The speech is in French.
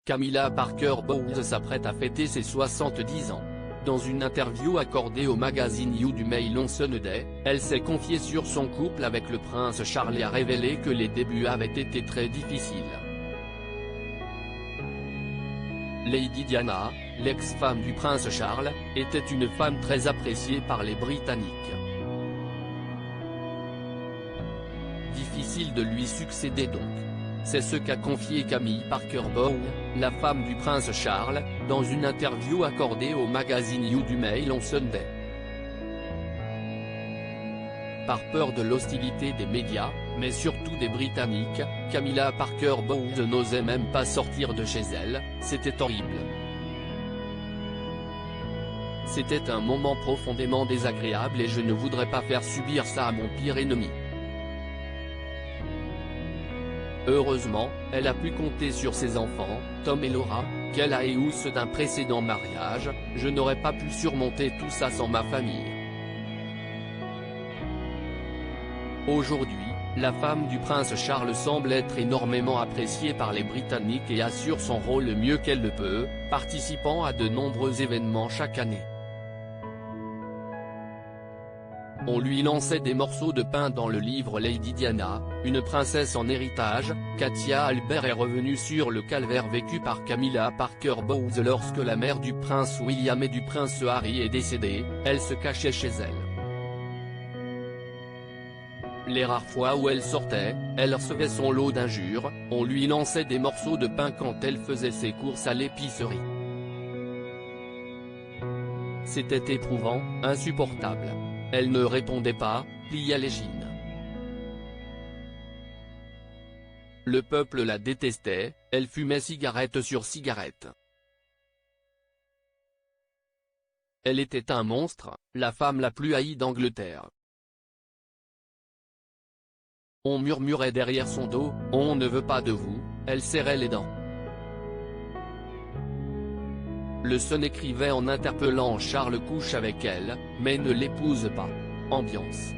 Camilla Parker Bowles s'apprête à fêter ses 70 ans. Dans une interview accordée au magazine You du Mail on Sunday, elle s'est confiée sur son couple avec le prince Charles et a révélé que les débuts avaient été très difficiles. Lady Diana, l'ex-femme du prince Charles, était une femme très appréciée par les Britanniques. Difficile de lui succéder donc. C'est ce qu'a confié Camille Parker Bowles, la femme du prince Charles, dans une interview accordée au magazine You du Mail on Sunday. Par peur de l'hostilité des médias, mais surtout des Britanniques, Camilla Parker Bowles n'osait même pas sortir de chez elle. C'était horrible. C'était un moment profondément désagréable et je ne voudrais pas faire subir ça à mon pire ennemi. Heureusement, elle a pu compter sur ses enfants, Tom et Laura, qu'elle a eus d'un précédent mariage. Je n'aurais pas pu surmonter tout ça sans ma famille. Aujourd'hui, la femme du prince Charles semble être énormément appréciée par les Britanniques et assure son rôle le mieux qu'elle le peut, participant à de nombreux événements chaque année. On lui lançait des morceaux de pain dans le livre Lady Diana, une princesse en héritage. Katia Albert est revenue sur le calvaire vécu par Camilla Parker Bowles lorsque la mère du prince William et du prince Harry est décédée. Elle se cachait chez elle. Les rares fois où elle sortait, elle recevait son lot d'injures. On lui lançait des morceaux de pain quand elle faisait ses courses à l'épicerie. C'était éprouvant, insupportable. Elle ne répondait pas, pliait les jeans. Le peuple la détestait, elle fumait cigarette sur cigarette. Elle était un monstre, la femme la plus haïe d'Angleterre. On murmurait derrière son dos, « On ne veut pas de vous », elle serrait les dents. Le Sun écrivait en interpellant Charles couche avec elle, mais ne l'épouse pas. Ambiance.